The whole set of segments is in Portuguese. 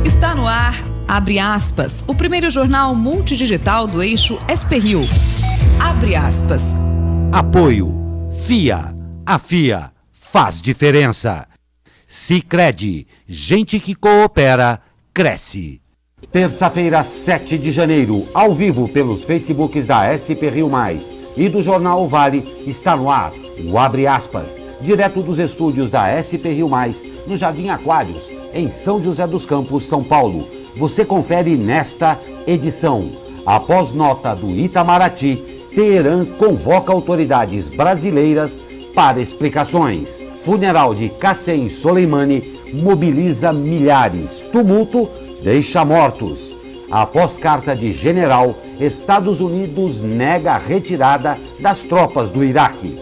Está no ar, abre aspas, o primeiro jornal multidigital do eixo SP-Rio. Abre aspas. Apoio. FIA. A FIA faz diferença. Sicredi. Gente que coopera, cresce. Terça-feira, 7 de janeiro, ao vivo pelos Facebooks da SP-Rio Mais e do Jornal O Vale, está no ar o Abre Aspas, direto dos estúdios da SP-Rio Mais, no Jardim Aquários, em São José dos Campos, São Paulo. Você confere nesta edição. Após nota do Itamaraty, Teherã convoca autoridades brasileiras para explicações. Funeral de Qassem Soleimani mobiliza milhares. Tumulto deixa mortos. Após carta de general, Estados Unidos nega a retirada das tropas do Iraque.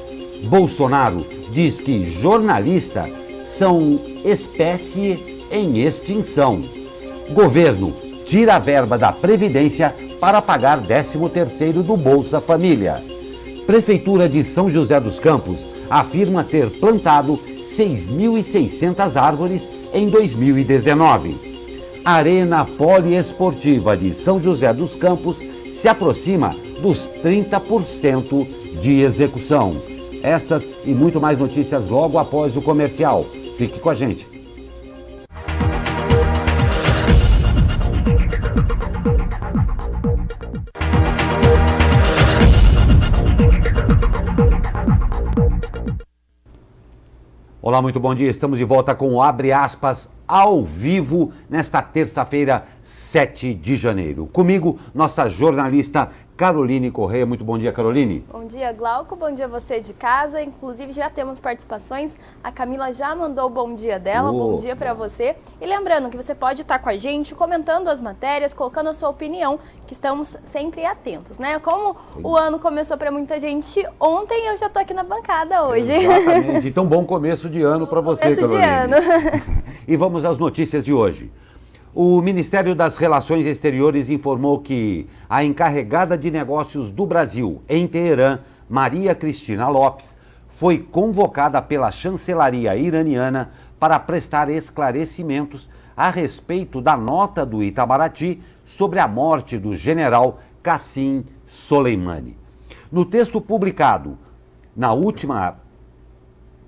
Bolsonaro diz que jornalistas são espécie em extinção. Governo tira a verba da Previdência para pagar 13º do Bolsa Família. Prefeitura de São José dos Campos afirma ter plantado 6.600 árvores em 2019. Arena Poliesportiva de São José dos Campos se aproxima dos 30% de execução. Estas e muito mais notícias logo após o comercial. Fique com a gente. Olá, muito bom dia. Estamos de volta com o Abre Aspas ao vivo nesta terça-feira, 7 de janeiro. Comigo, nossa jornalista Caroline Correia. Muito bom dia, Caroline. Bom dia, Glauco. Bom dia você de casa. Inclusive, já temos participações. A Camila já mandou o bom dia dela. Bom dia para você. E lembrando que você pode estar com a gente, comentando as matérias, colocando a sua opinião, que estamos sempre atentos, né? Como o ano começou para muita gente ontem, eu já tô aqui na bancada hoje. Exatamente. Então, bom começo de ano para você, Caroline. Começo de ano. E vamos às notícias de hoje. O Ministério das Relações Exteriores informou que a encarregada de negócios do Brasil em Teherã, Maria Cristina Lopes, foi convocada pela chancelaria iraniana para prestar esclarecimentos a respeito da nota do Itamaraty sobre a morte do general Qassem Soleimani. No texto publicado na última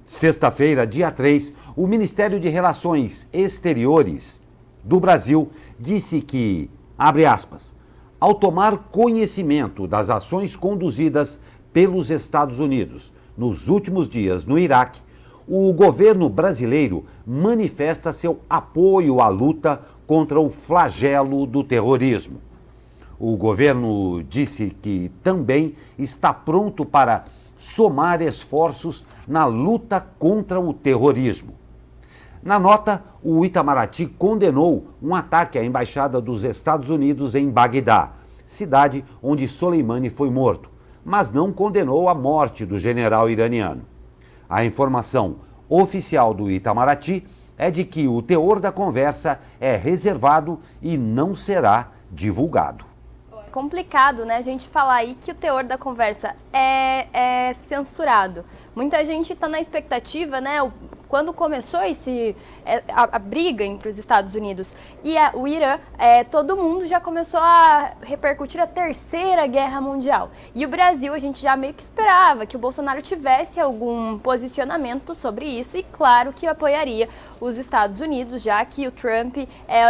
sexta-feira, dia 3, o Ministério de Relações Exteriores do Brasil disse que, abre aspas, ao tomar conhecimento das ações conduzidas pelos Estados Unidos nos últimos dias no Iraque, o governo brasileiro manifesta seu apoio à luta contra o flagelo do terrorismo. O governo disse que também está pronto para somar esforços na luta contra o terrorismo. Na nota, o Itamaraty condenou um ataque à embaixada dos Estados Unidos em Bagdá, cidade onde Soleimani foi morto, mas não condenou a morte do general iraniano. A informação oficial do Itamaraty é de que o teor da conversa é reservado e não será divulgado. É complicado, né, a gente falar aí que o teor da conversa é censurado. Muita gente está na expectativa, né, quando começou a briga entre os Estados Unidos e o Irã, todo mundo já começou a repercutir a Terceira Guerra Mundial. E o Brasil, a gente já meio que esperava que o Bolsonaro tivesse algum posicionamento sobre isso e claro que apoiaria os Estados Unidos, já que o Trump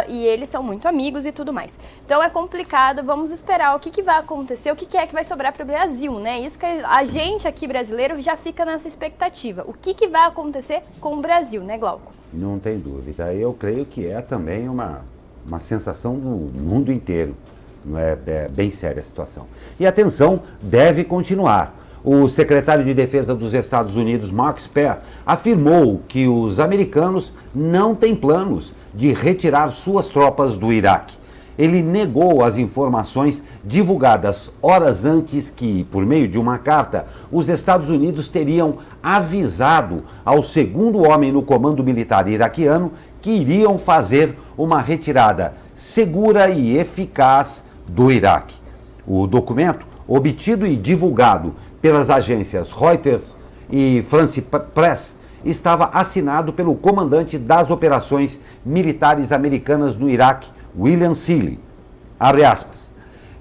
e eles são muito amigos e tudo mais. Então é complicado, vamos esperar o que vai acontecer, o que é que vai sobrar para o Brasil, né? Isso que a gente aqui brasileiro já fica nessa expectativa. O que vai acontecer com o Brasil, né, Glauco? Não tem dúvida. Eu creio que é também uma sensação do mundo inteiro. É bem séria a situação. E a tensão deve continuar. O secretário de Defesa dos Estados Unidos, Mark Esper, afirmou que os americanos não têm planos de retirar suas tropas do Iraque. Ele negou as informações divulgadas horas antes que, por meio de uma carta, os Estados Unidos teriam avisado ao segundo homem no comando militar iraquiano que iriam fazer uma retirada segura e eficaz do Iraque. O documento, obtido e divulgado pelas agências Reuters e France Press, estava assinado pelo comandante das operações militares americanas no Iraque, William Seeley. Abre aspas.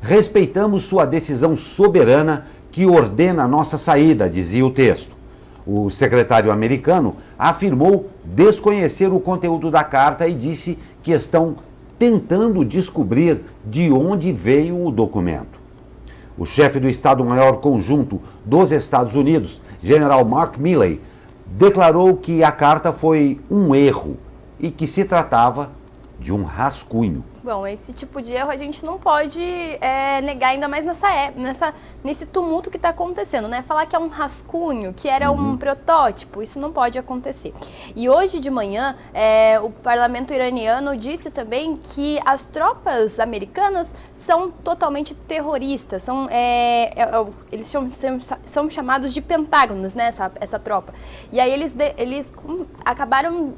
Respeitamos sua decisão soberana que ordena a nossa saída, dizia o texto. O secretário americano afirmou desconhecer o conteúdo da carta e disse que estão tentando descobrir de onde veio o documento. O chefe do Estado-Maior Conjunto dos Estados Unidos, General Mark Milley, declarou que a carta foi um erro e que se tratava de um rascunho. Bom, esse tipo de erro a gente não pode negar, ainda mais nesse tumulto que está acontecendo, né? Falar que é um rascunho, que era um protótipo, isso não pode acontecer. E hoje de manhã, o parlamento iraniano disse também que as tropas americanas são totalmente terroristas, eles são chamados de pentágonos, né? Essa tropa. E aí eles acabaram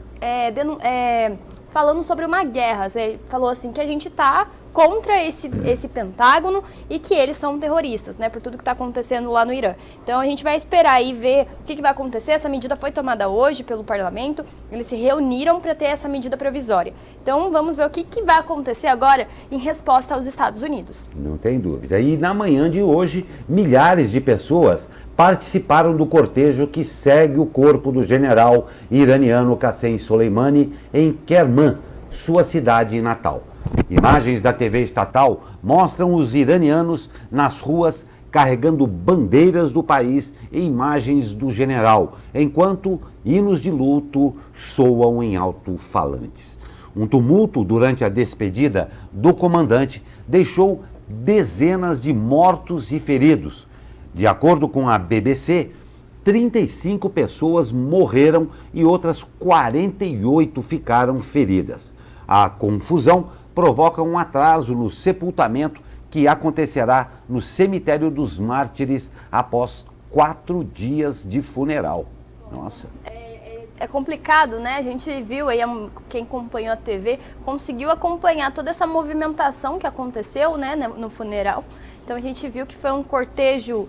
falando sobre uma guerra. Você falou assim que a gente está contra esse pentágono e que eles são terroristas, né, por tudo que está acontecendo lá no Irã. Então a gente vai esperar e ver o que vai acontecer. Essa medida foi tomada hoje pelo parlamento, eles se reuniram para ter essa medida provisória. Então vamos ver o que vai acontecer agora em resposta aos Estados Unidos. Não tem dúvida. E na manhã de hoje, milhares de pessoas participaram do cortejo que segue o corpo do general iraniano Qassem Soleimani em Kerman, sua cidade natal. Imagens da TV estatal mostram os iranianos nas ruas carregando bandeiras do país e imagens do general, enquanto hinos de luto soam em alto-falantes. Um tumulto durante a despedida do comandante deixou dezenas de mortos e feridos. De acordo com a BBC, 35 pessoas morreram e outras 48 ficaram feridas. A confusão provoca um atraso no sepultamento que acontecerá no cemitério dos mártires após 4 dias de funeral. Nossa. É complicado, né? A gente viu aí, quem acompanhou a TV, conseguiu acompanhar toda essa movimentação que aconteceu, né, no funeral. Então a gente viu que foi um cortejo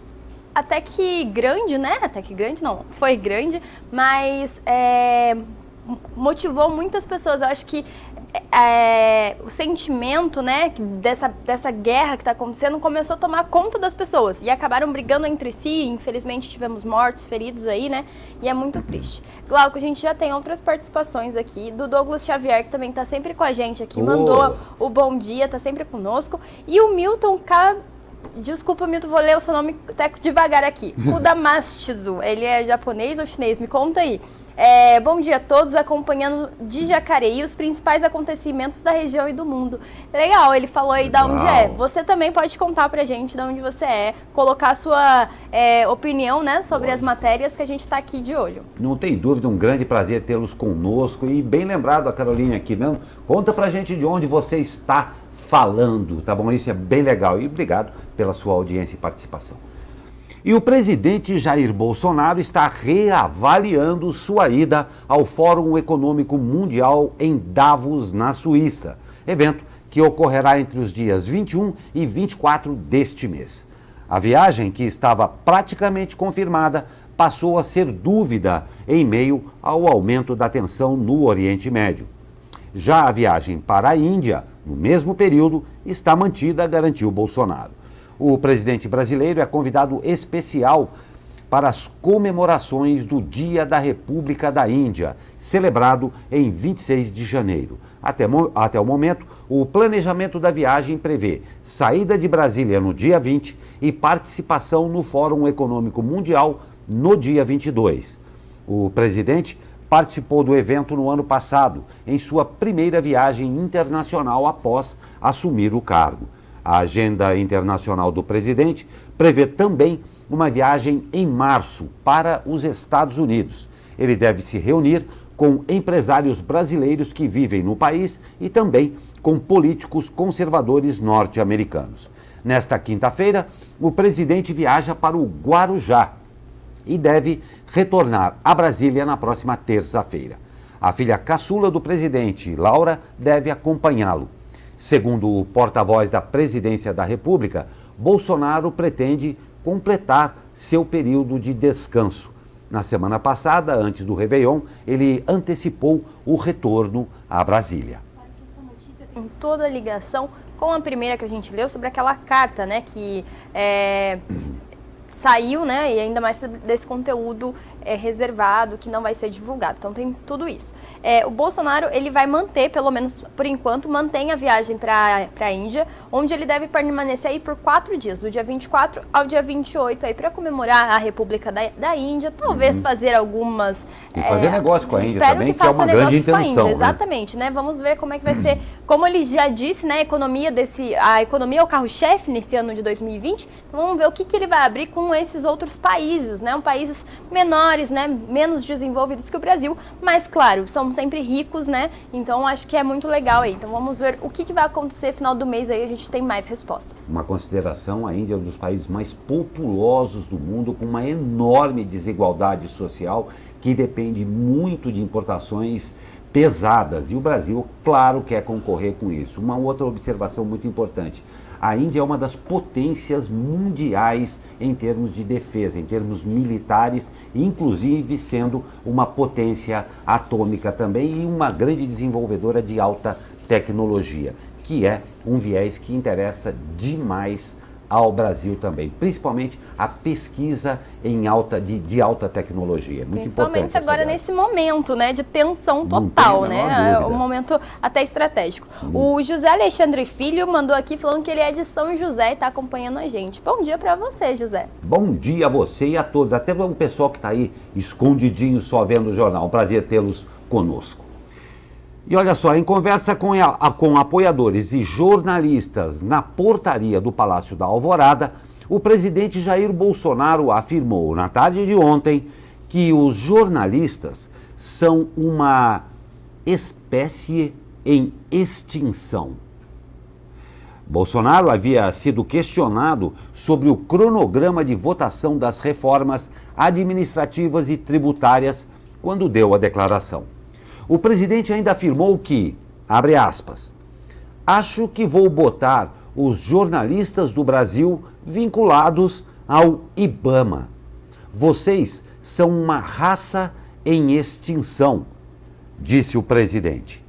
até que grande, né? Até que grande não, foi grande, mas motivou muitas pessoas. Eu acho que o sentimento, né, dessa guerra que está acontecendo começou a tomar conta das pessoas e acabaram brigando entre si. Infelizmente tivemos mortos, feridos aí, né, e é muito triste. Glauco, a gente já tem outras participações aqui do Douglas Xavier, que também está sempre com a gente aqui, mandou o bom dia, está sempre conosco, e o Milton Desculpa, Milton, vou ler o seu nome até devagar aqui. Kudamastizu, ele é japonês ou chinês? Me conta aí. Bom dia a todos, acompanhando de Jacareí os principais acontecimentos da região e do mundo. Legal, ele falou aí de onde é. Você também pode contar pra gente de onde você é, colocar a sua opinião, né, sobre as matérias que a gente está aqui de olho. Não tem dúvida, um grande prazer tê-los conosco e bem lembrado a Carolina aqui mesmo. Conta pra gente de onde você está falando, tá bom? Isso é bem legal e obrigado pela sua audiência e participação. E o presidente Jair Bolsonaro está reavaliando sua ida ao Fórum Econômico Mundial em Davos, na Suíça, evento que ocorrerá entre os dias 21 e 24 deste mês. A viagem, que estava praticamente confirmada, passou a ser dúvida em meio ao aumento da tensão no Oriente Médio. Já a viagem para a Índia, no mesmo período, está mantida, garantiu Bolsonaro. O presidente brasileiro é convidado especial para as comemorações do Dia da República da Índia, celebrado em 26 de janeiro. Até o momento, o planejamento da viagem prevê saída de Brasília no dia 20 e participação no Fórum Econômico Mundial no dia 22. O presidente participou do evento no ano passado, em sua primeira viagem internacional após assumir o cargo. A agenda internacional do presidente prevê também uma viagem em março para os Estados Unidos. Ele deve se reunir com empresários brasileiros que vivem no país e também com políticos conservadores norte-americanos. Nesta quinta-feira, o presidente viaja para o Guarujá e deve retornar a Brasília na próxima terça-feira. A filha caçula do presidente, Laura, deve acompanhá-lo. Segundo o porta-voz da Presidência da República, Bolsonaro pretende completar seu período de descanso. na semana passada, antes do Réveillon, ele antecipou o retorno a Brasília. Em toda a ligação com a primeira que a gente leu sobre aquela carta, né, que saiu, né, e ainda mais desse conteúdo reservado, que não vai ser divulgado. Então tem tudo isso. O Bolsonaro, ele vai manter, pelo menos por enquanto, mantém a viagem para a Índia, onde ele deve permanecer aí por 4 dias, do dia 24 ao dia 28, aí para comemorar a República da Índia, talvez fazer algumas... E fazer negócio com a Índia também, que é uma grande intenção. Índia, exatamente, né? Vamos ver como é que vai ser. Como ele já disse, né, a economia é o carro-chefe nesse ano de 2020, então vamos ver o que ele vai abrir com esses outros países, né? Países menores, né, menos desenvolvidos que o Brasil, mas claro, são sempre ricos, né? Então acho que é muito legal aí. Então vamos ver o que vai acontecer final do mês aí, a gente tem mais respostas. Uma consideração, a Índia é um dos países mais populosos do mundo, com uma enorme desigualdade social que depende muito de importações pesadas. E o Brasil, claro, quer concorrer com isso. Uma outra observação muito importante. A Índia é uma das potências mundiais em termos de defesa, em termos militares, inclusive sendo uma potência atômica também e uma grande desenvolvedora de alta tecnologia, que é um viés que interessa demais ao Brasil também, principalmente a pesquisa de alta tecnologia. Muito importante. Principalmente agora nesse momento, né, de tensão total, né? É um momento até estratégico. O José Alexandre Filho mandou aqui falando que ele é de São José e está acompanhando a gente. Bom dia para você, José. Bom dia a você e a todos, até o pessoal que está aí escondidinho só vendo o jornal. Um prazer tê-los conosco. E olha só, em conversa com apoiadores e jornalistas na portaria do Palácio da Alvorada, o presidente Jair Bolsonaro afirmou na tarde de ontem que os jornalistas são uma espécie em extinção. Bolsonaro havia sido questionado sobre o cronograma de votação das reformas administrativas e tributárias quando deu a declaração. O presidente ainda afirmou que, abre aspas, acho que vou botar os jornalistas do Brasil vinculados ao IBAMA. Vocês são uma raça em extinção, disse o presidente.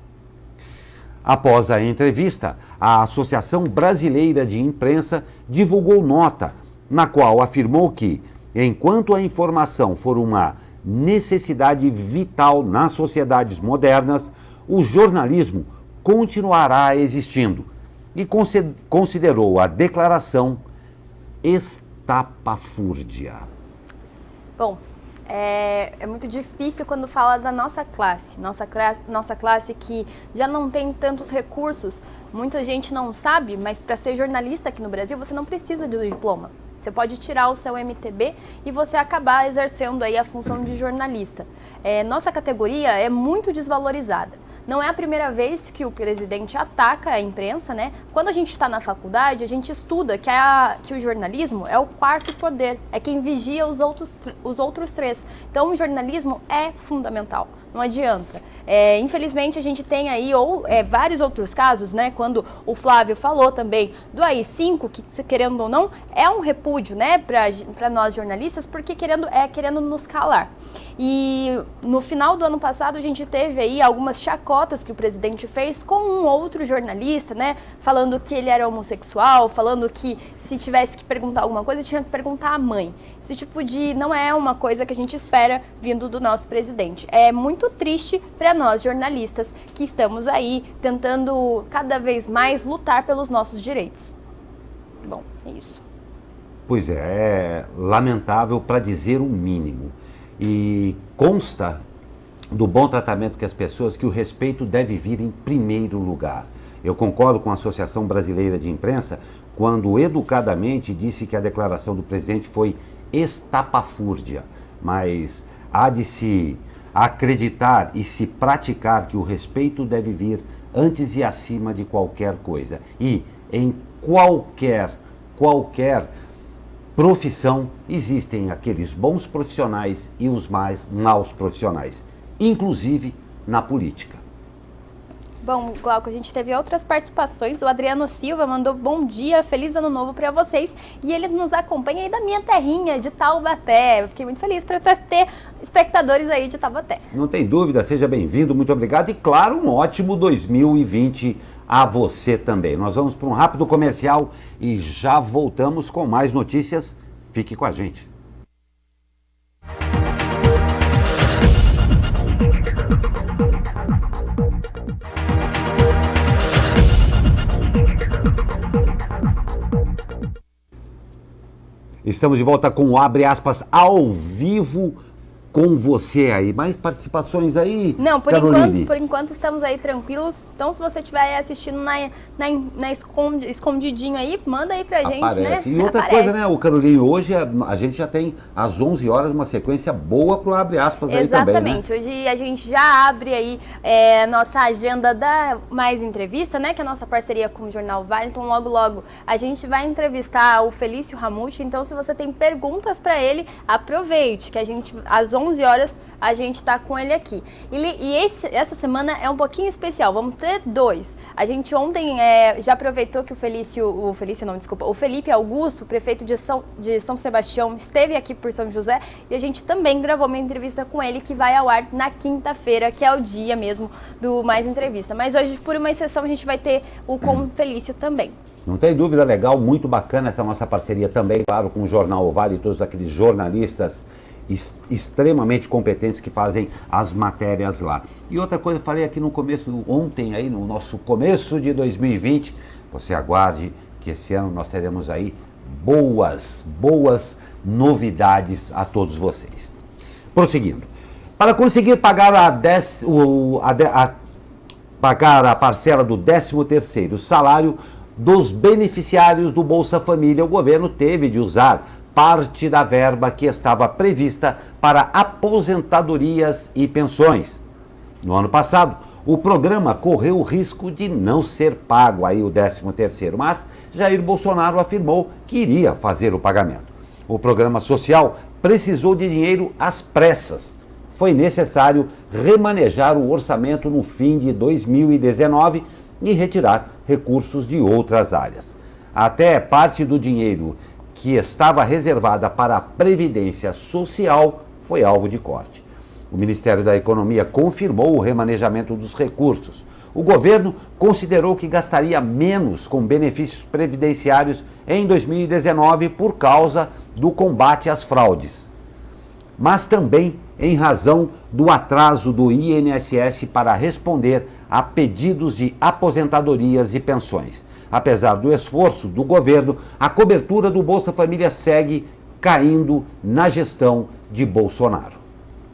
Após a entrevista, a Associação Brasileira de Imprensa divulgou nota, na qual afirmou que, enquanto a informação for uma necessidade vital nas sociedades modernas, o jornalismo continuará existindo e considerou a declaração estapafúrdia. Bom, é muito difícil quando fala da nossa classe que já não tem tantos recursos. Muita gente não sabe, mas para ser jornalista aqui no Brasil você não precisa de um diploma. Você pode tirar o seu MTB e você acabar exercendo aí a função de jornalista. Nossa categoria é muito desvalorizada. Não é a primeira vez que o presidente ataca a imprensa, né? Quando a gente está na faculdade, a gente estuda que o jornalismo é o quarto poder, é quem vigia os outros 3. Então o jornalismo é fundamental, não adianta. Infelizmente a gente tem aí vários outros casos, né? Quando o Flávio falou também do AI-5, que querendo ou não, é um repúdio, né, para nós jornalistas, porque querendo nos calar. E no final do ano passado a gente teve aí algumas chacotas que o presidente fez com um outro jornalista, né, falando que ele era homossexual, falando que se tivesse que perguntar alguma coisa, tinha que perguntar à mãe. Esse tipo não é uma coisa que a gente espera vindo do nosso presidente. É muito triste para nós jornalistas que estamos aí tentando cada vez mais lutar pelos nossos direitos. Bom, é isso. Pois é lamentável para dizer o mínimo. E consta do bom tratamento que as pessoas, que o respeito deve vir em primeiro lugar. Eu concordo com a Associação Brasileira de Imprensa quando educadamente disse que a declaração do presidente foi estapafúrdia, mas há de se acreditar e se praticar que o respeito deve vir antes e acima de qualquer coisa. E em qualquer profissão existem aqueles bons profissionais e os maus profissionais, inclusive na política. Bom, Glauco, a gente teve outras participações. O Adriano Silva mandou bom dia, feliz ano novo para vocês. E eles nos acompanham aí da minha terrinha, de Taubaté. Eu fiquei muito feliz por ter espectadores aí de Taubaté. Não tem dúvida, seja bem-vindo, muito obrigado. E claro, um ótimo 2020 a você também. Nós vamos para um rápido comercial e já voltamos com mais notícias. Fique com a gente. Estamos de volta com o Abre Aspas ao vivo com você aí. Mais participações aí, Não, por Caroline? por enquanto estamos aí tranquilos. Então, se você estiver assistindo escondidinho aí, manda aí pra gente, Aparece. né? E outra Aparece. coisa, né, o Caroline, hoje a gente já tem às 11 horas uma sequência boa pro Abre Aspas aí também, né? Exatamente. Hoje a gente já abre aí a nossa agenda da Mais Entrevista, né? Que é a nossa parceria com o Jornal Vale. Então, logo a gente vai entrevistar o Felício Ramute. Então, se você tem perguntas para ele, aproveite, que a gente, às 11 horas, a gente tá com ele aqui. Essa semana é um pouquinho especial, vamos ter dois. A gente ontem já aproveitou que o Felipe Augusto, prefeito de São Sebastião, esteve aqui por São José e a gente também gravou uma entrevista com ele que vai ao ar na quinta-feira, que é o dia mesmo do Mais Entrevista. Mas hoje, por uma exceção, a gente vai ter o com o Felício também. Não tem dúvida, legal, muito bacana essa nossa parceria também, claro, com o Jornal O Vale e todos aqueles jornalistas extremamente competentes que fazem as matérias lá. E outra coisa, eu falei aqui no começo, ontem aí, no nosso começo de 2020, você aguarde que esse ano nós teremos aí boas novidades a todos vocês. Prosseguindo. Para conseguir pagar pagar a parcela do 13º salário dos beneficiários do Bolsa Família, o governo teve de usar parte da verba que estava prevista para aposentadorias e pensões. No ano passado, o programa correu o risco de não ser pago aí o 13º, mas Jair Bolsonaro afirmou que iria fazer o pagamento. O programa social precisou de dinheiro às pressas. Foi necessário remanejar o orçamento no fim de 2019 e retirar recursos de outras áreas. Até parte do dinheiro que estava reservada para a Previdência Social foi alvo de corte. O Ministério da Economia confirmou o remanejamento dos recursos. O governo considerou que gastaria menos com benefícios previdenciários em 2019 por causa do combate às fraudes, mas também em razão do atraso do INSS para responder a pedidos de aposentadorias e pensões. Apesar do esforço do governo, a cobertura do Bolsa Família segue caindo na gestão de Bolsonaro.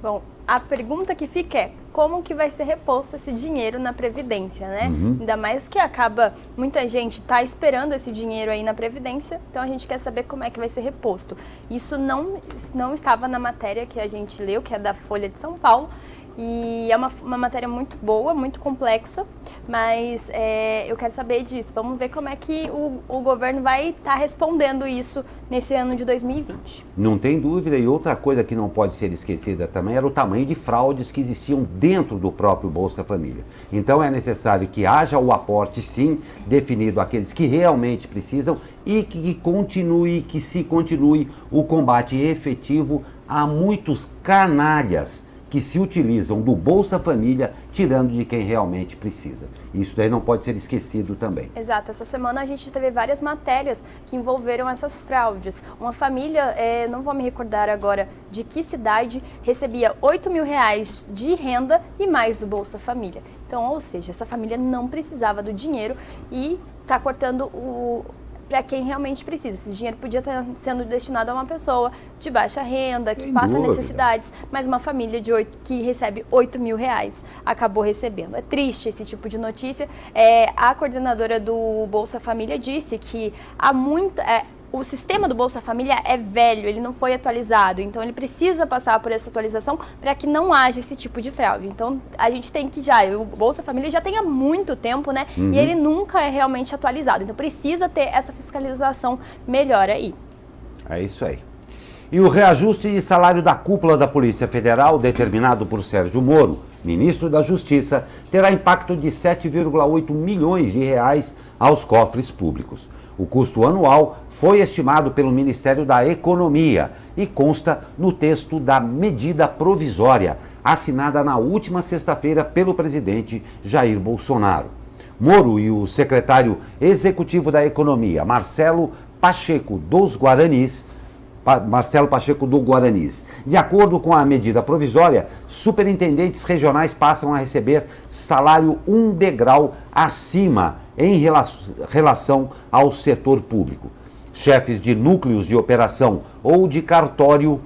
Bom, a pergunta que fica é como que vai ser reposto esse dinheiro na Previdência, né? Ainda mais que muita gente está esperando esse dinheiro aí na Previdência, então a gente quer saber como é que vai ser reposto. Isso não estava na matéria que a gente leu, que é da Folha de São Paulo, e é uma matéria muito boa, muito complexa, mas eu quero saber disso. Vamos ver como é que o governo vai estar respondendo isso nesse ano de 2020. Não tem dúvida, e outra coisa que não pode ser esquecida também era o tamanho de fraudes que existiam dentro do próprio Bolsa Família. Então é necessário que haja o aporte, sim, definido àqueles que realmente precisam e que se continue o combate efetivo a muitos canalhas que se utilizam do Bolsa Família, tirando de quem realmente precisa. Isso daí não pode ser esquecido também. Exato. Essa semana a gente teve várias matérias que envolveram essas fraudes. Uma família, não vou me recordar agora de que cidade, recebia R$8.000 de renda e mais o Bolsa Família. Então, ou seja, essa família não precisava do dinheiro e está cortando para quem realmente precisa. Esse dinheiro podia estar sendo destinado a uma pessoa de baixa renda, que passa necessidades, mas uma família que recebe R$8.000 acabou recebendo. É triste esse tipo de notícia. A coordenadora do Bolsa Família disse que o sistema do Bolsa Família é velho, ele não foi atualizado, então ele precisa passar por essa atualização para que não haja esse tipo de fraude. Então a gente tem que o Bolsa Família já tem há muito tempo, né? E ele nunca é realmente atualizado, então precisa ter essa fiscalização melhor aí. É isso aí. E o reajuste de salário da cúpula da Polícia Federal, determinado por Sérgio Moro, ministro da Justiça, terá impacto de 7,8 milhões de reais aos cofres públicos. O custo anual foi estimado pelo Ministério da Economia e consta no texto da medida provisória, assinada na última sexta-feira pelo presidente Jair Bolsonaro. Moro e o secretário executivo da Economia, Marcelo Pacheco do Guaranis. De acordo com a medida provisória, superintendentes regionais passam a receber salário um degrau acima em relação ao setor público. Chefes de núcleos de operação ou de cartório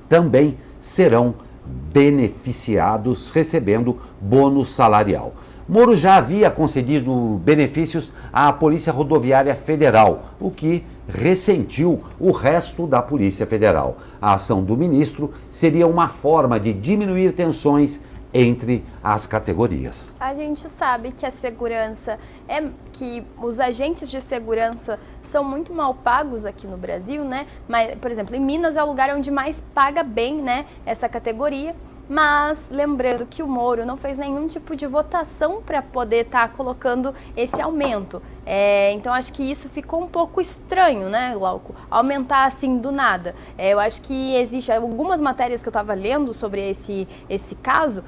também serão beneficiados recebendo bônus salarial. Moro já havia concedido benefícios à Polícia Rodoviária Federal, o que ressentiu o resto da Polícia Federal. A ação do ministro seria uma forma de diminuir tensões entre as categorias. A gente sabe que a segurança que os agentes de segurança são muito mal pagos aqui no Brasil, né? Mas, por exemplo, em Minas é o lugar onde mais paga bem, né, essa categoria. Mas lembrando que o Moro não fez nenhum tipo de votação para poder estar colocando esse aumento. Então acho que isso ficou um pouco estranho, né, Glauco? Aumentar assim do nada. Eu acho que existe algumas matérias que eu estava lendo sobre esse caso.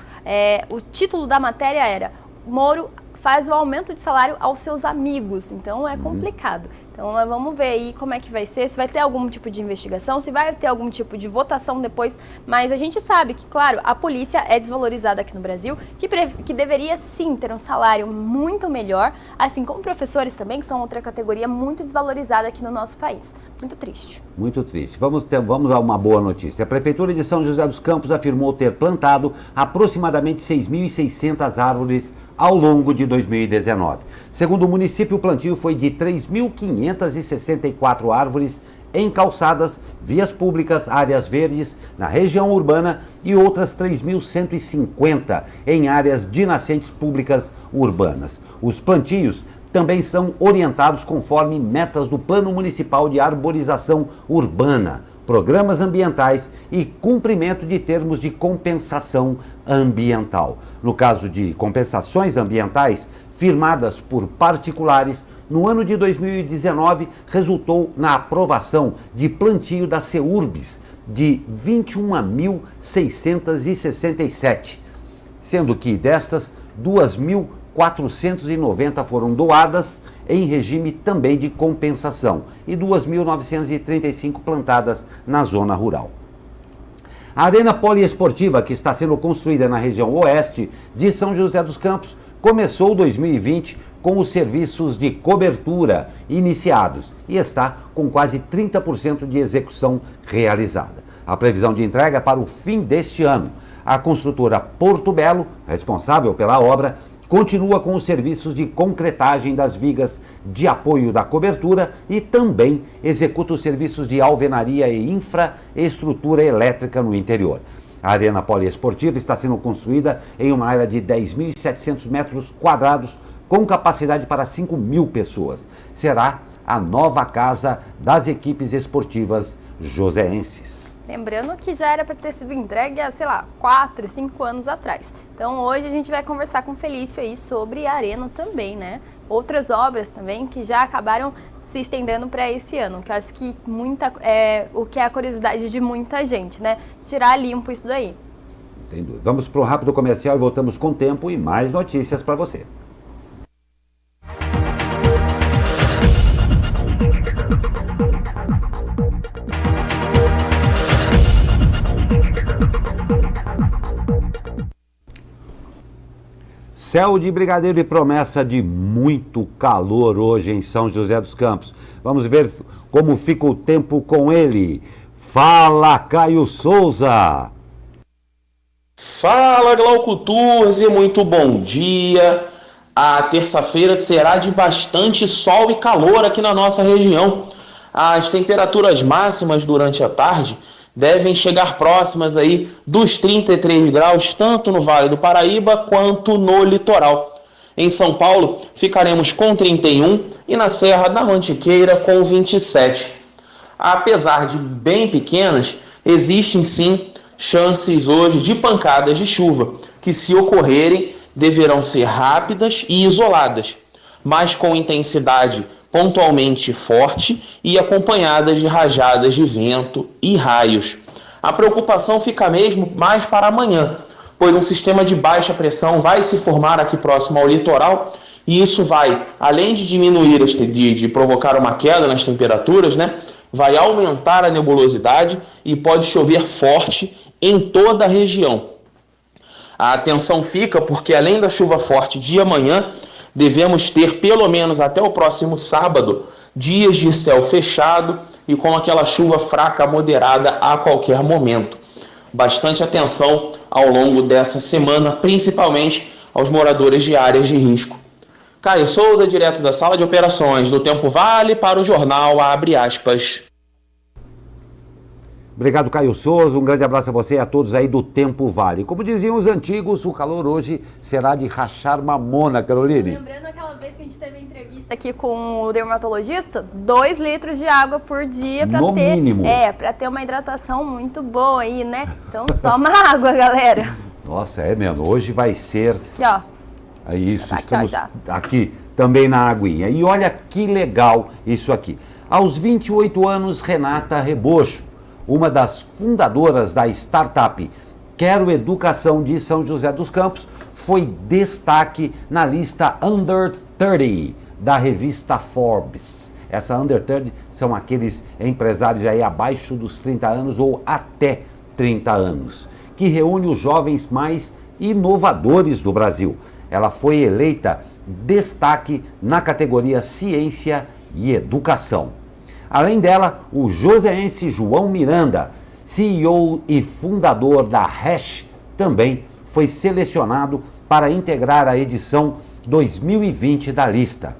O título da matéria era Moro faz o aumento de salário aos seus amigos. Então é complicado. Então vamos ver aí como é que vai ser, se vai ter algum tipo de investigação, se vai ter algum tipo de votação depois, mas a gente sabe que, claro, a polícia é desvalorizada aqui no Brasil, que deveria sim ter um salário muito melhor, assim como professores também, que são outra categoria muito desvalorizada aqui no nosso país. Muito triste. Muito triste. Vamos a uma boa notícia. A Prefeitura de São José dos Campos afirmou ter plantado aproximadamente 6.600 árvores ao longo de 2019. Segundo o município, o plantio foi de 3.564 árvores em calçadas, vias públicas, áreas verdes, na região urbana e outras 3.150 em áreas de nascentes públicas urbanas. Os plantios também são orientados conforme metas do Plano Municipal de Arborização Urbana, programas ambientais e cumprimento de termos de compensação ambiental. No caso de compensações ambientais firmadas por particulares, no ano de 2019 resultou na aprovação de plantio das CEURBs de 21.667, sendo que destas 2.490 foram doadas em regime também de compensação e 2.935 plantadas na zona rural. A Arena Poliesportiva, que está sendo construída na região oeste de São José dos Campos, começou 2020 com os serviços de cobertura iniciados e está com quase 30% de execução realizada. A previsão de entrega é para o fim deste ano. A construtora Porto Belo, responsável pela obra, continua com os serviços de concretagem das vigas de apoio da cobertura e também executa os serviços de alvenaria e infraestrutura elétrica no interior. A Arena Poliesportiva está sendo construída em uma área de 10.700 metros quadrados com capacidade para 5.000 pessoas. Será a nova casa das equipes esportivas joseenses. Lembrando que já era para ter sido entregue há, 4, 5 anos atrás. Então hoje a gente vai conversar com o Felício aí sobre a Arena também, né? Outras obras também que já acabaram se estendendo para esse ano, que eu acho que o que é a curiosidade de muita gente, né? Tirar limpo isso daí. Sem dúvida. Vamos para um rápido comercial e voltamos com tempo e mais notícias para você. Céu de brigadeiro e promessa de muito calor hoje em São José dos Campos. Vamos ver como fica o tempo com ele. Fala, Caio Souza! Fala, Glauco Turzi, muito bom dia. A terça-feira será de bastante sol e calor aqui na nossa região. As temperaturas máximas durante a tarde devem chegar próximas aí dos 33 graus, tanto no Vale do Paraíba quanto no litoral. Em São Paulo, ficaremos com 31 e na Serra da Mantiqueira com 27. Apesar de bem pequenas, existem sim chances hoje de pancadas de chuva, que, se ocorrerem, deverão ser rápidas e isoladas, mas com intensidade pontualmente forte e acompanhadas de rajadas de vento e raios. A preocupação fica mesmo mais para amanhã, pois um sistema de baixa pressão vai se formar aqui próximo ao litoral, e isso vai, além de diminuir, de provocar uma queda nas temperaturas, né, vai aumentar a nebulosidade e pode chover forte em toda a região. A atenção fica porque, além da chuva forte de amanhã, devemos ter, pelo menos até o próximo sábado, dias de céu fechado e com aquela chuva fraca moderada a qualquer momento. Bastante atenção ao longo dessa semana, principalmente aos moradores de áreas de risco. Caio Souza, direto da Sala de Operações do Tempo Vale, para o jornal Abre Aspas. Obrigado, Caio Souza. Um grande abraço a você e a todos aí do Tempo Vale. Como diziam os antigos, o calor hoje será de rachar mamona, Caroline. Lembrando aquela vez que a gente teve a entrevista aqui com o dermatologista, 2 litros de água por dia para ter, mínimo. Para ter uma hidratação muito boa aí, né? Então toma água, galera. Nossa, é mesmo. Hoje vai ser... Aqui, ó. É isso, Tá aqui, estamos ó, já. aqui também na aguinha. E olha que legal isso aqui. Aos 28 anos, Renata Rebocho, uma das fundadoras da startup Quero Educação de São José dos Campos, foi destaque na lista Under 30 da revista Forbes. Essa Under 30 são aqueles empresários aí abaixo dos 30 anos ou até 30 anos, que reúne os jovens mais inovadores do Brasil. Ela foi eleita destaque na categoria Ciência e Educação. Além dela, o joseense João Miranda, CEO e fundador da Hash, também foi selecionado para integrar a edição 2020 da lista.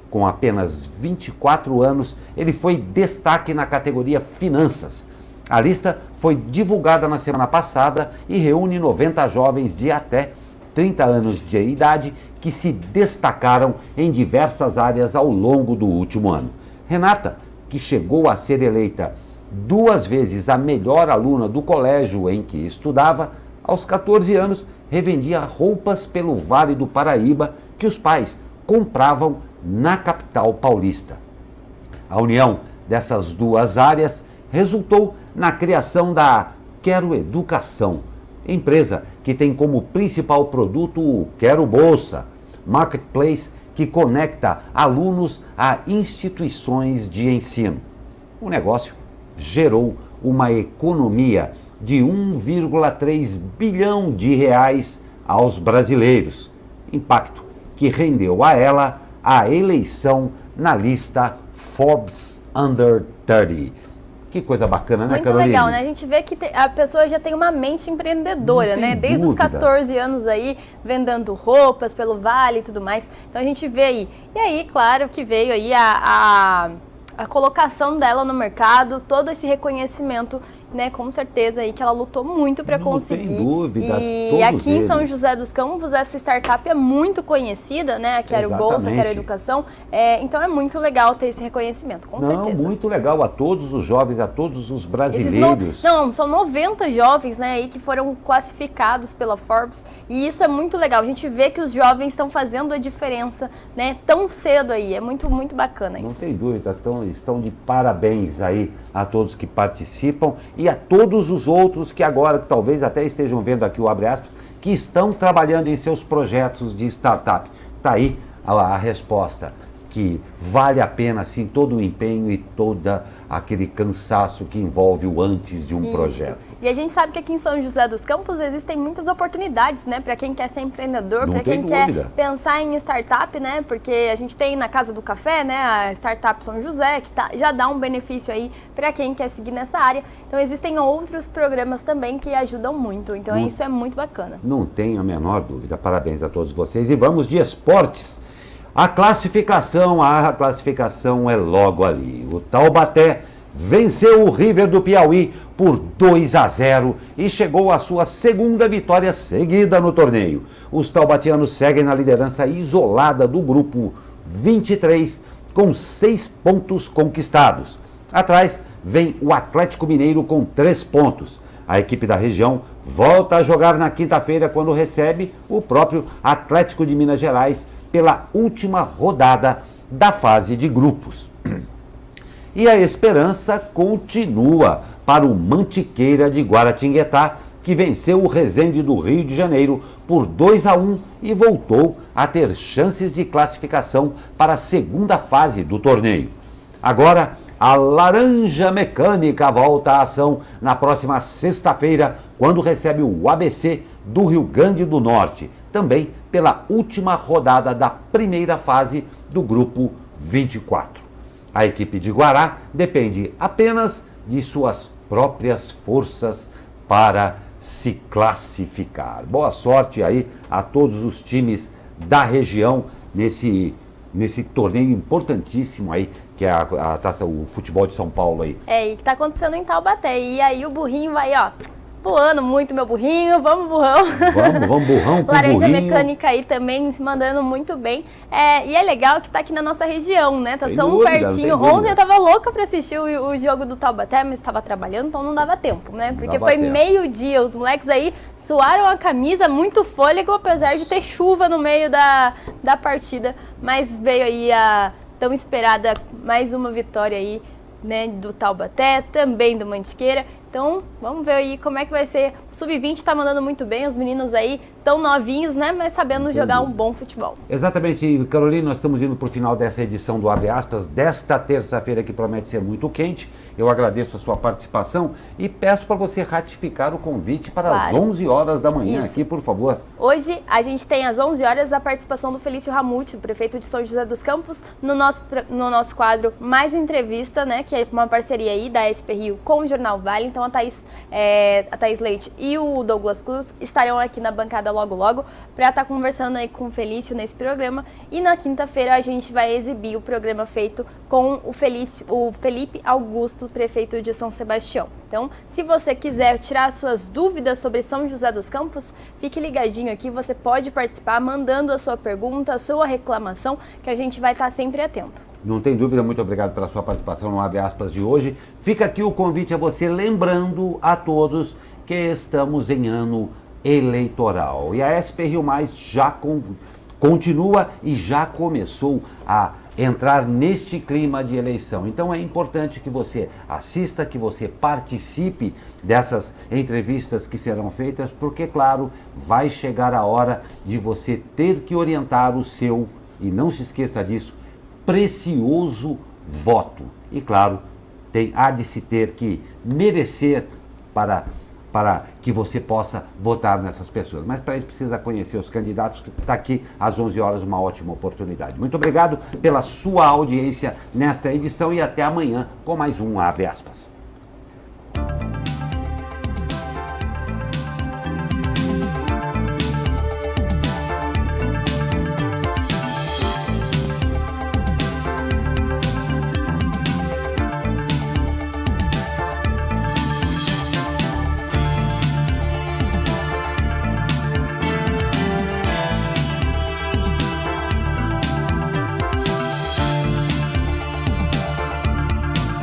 Com apenas 24 anos, ele foi destaque na categoria Finanças. A lista foi divulgada na semana passada e reúne 90 jovens de até 30 anos de idade que se destacaram em diversas áreas ao longo do último ano. Renata, que chegou a ser eleita 2 vezes a melhor aluna do colégio em que estudava, aos 14 anos revendia roupas pelo Vale do Paraíba que os pais compravam na capital paulista. A união dessas 2 áreas resultou na criação da Quero Educação, empresa que tem como principal produto o Quero Bolsa, marketplace que conecta alunos a instituições de ensino. O negócio gerou uma economia de 1,3 bilhão de reais aos brasileiros, impacto que rendeu a ela a eleição na lista Forbes Under 30. Que coisa bacana, né, Muito Caroline? legal, né? A gente vê que a pessoa já tem uma mente empreendedora, né? Desde os 14 anos aí, vendendo roupas pelo Vale e tudo mais. Então a gente vê aí. E aí, claro que veio aí a colocação dela no mercado, todo esse reconhecimento, né, com certeza aí que ela lutou muito para conseguir. Não tem dúvida. E aqui em São José dos Campos essa startup é muito conhecida, né? Quero Bolsa, Quero Educação. Então é muito legal ter esse reconhecimento, com certeza. Muito legal a todos os jovens, a todos os brasileiros. São 90 jovens, né, aí que foram classificados pela Forbes. E isso é muito legal. A gente vê que os jovens estão fazendo a diferença, né, tão cedo aí. É muito, muito bacana isso. Não tem dúvida, estão de parabéns aí a todos que participam e a todos os outros que agora, que talvez até estejam vendo aqui o Abre Aspas, que estão trabalhando em seus projetos de startup. Está aí a resposta, que vale a pena, sim, todo o empenho e todo aquele cansaço que envolve o antes de um projeto. E a gente sabe que aqui em São José dos Campos existem muitas oportunidades, né, para quem quer ser empreendedor, para quem quer pensar em startup, né, porque a gente tem na Casa do Café, né, a Startup São José, que já dá um benefício aí para quem quer seguir nessa área. Então existem outros programas também que ajudam muito, então isso é muito bacana. Não tenho a menor dúvida, parabéns a todos vocês. E vamos de esportes. A classificação é logo ali. O Taubaté venceu o River do Piauí por 2-0 e chegou à sua 2ª vitória seguida no torneio. Os taubatianos seguem na liderança isolada do grupo 23 com 6 pontos conquistados. Atrás vem o Atlético Mineiro com 3 pontos. A equipe da região volta a jogar na quinta-feira quando recebe o próprio Atlético de Minas Gerais pela última rodada da fase de grupos. E a esperança continua para o Mantiqueira de Guaratinguetá, que venceu o Resende do Rio de Janeiro por 2-1 e voltou a ter chances de classificação para a segunda fase do torneio. Agora, a Laranja Mecânica volta à ação na próxima sexta-feira, quando recebe o ABC do Rio Grande do Norte, também pela última rodada da primeira fase do grupo 24. A equipe de Guará depende apenas de suas próprias forças para se classificar. Boa sorte aí a todos os times da região nesse torneio importantíssimo aí, que é a taça, o futebol de São Paulo aí. E que tá acontecendo em Taubaté. E aí o burrinho vai, ó, voando muito, meu burrinho. Vamos, burrão. Vamos, burrão com Laranja burrinho. Mecânica aí também se mandando muito bem. E é legal que tá aqui na nossa região, né? Tá Tem tão dúvida, pertinho. não tem dúvida. Ontem eu tava louca pra assistir o jogo do Taubaté, mas estava trabalhando, então não dava tempo, né? Porque Dava foi tempo. meio-dia. Os moleques aí suaram a camisa, muito fôlego, apesar de ter chuva no meio da partida. Mas veio aí a tão esperada mais uma vitória aí, né, do Taubaté, também do Mantiqueira. Então, vamos ver aí como é que vai ser. O Sub-20 tá mandando muito bem, os meninos aí tão novinhos, né, mas sabendo jogar um bom futebol. Exatamente, Carolina, nós estamos indo para o final dessa edição do Abre Aspas, desta terça-feira que promete ser muito quente. Eu agradeço a sua participação e peço para você ratificar o convite para as 11 horas da manhã aqui, por favor. Hoje a gente tem às 11 horas a participação do Felício Ramute, o prefeito de São José dos Campos, no nosso quadro Mais Entrevista, né, que é uma parceria aí da SP Rio com o Jornal Vale. Então a Thaís Leite e o Douglas Cruz estarão aqui na bancada logo para estar conversando aí com o Felício nesse programa. E na quinta-feira a gente vai exibir o programa feito com o Felipe Augusto, prefeito de São Sebastião. Então, se você quiser tirar suas dúvidas sobre São José dos Campos, fique ligadinho aqui, você pode participar mandando a sua pergunta, a sua reclamação, que a gente vai estar sempre atento. Não tem dúvida, muito obrigado pela sua participação no Abre Aspas de hoje. Fica aqui o convite a você, lembrando a todos que estamos em ano eleitoral. E a SP Rio Mais já continua e já começou a entrar neste clima de eleição. Então é importante que você assista, que você participe dessas entrevistas que serão feitas, porque, claro, vai chegar a hora de você ter que orientar o seu, e não se esqueça disso, precioso voto. E, claro, há de se ter que merecer para que você possa votar nessas pessoas. Mas para isso precisa conhecer os candidatos, que está aqui às 11 horas, uma ótima oportunidade. Muito obrigado pela sua audiência nesta edição e até amanhã com mais um Abre Aspas.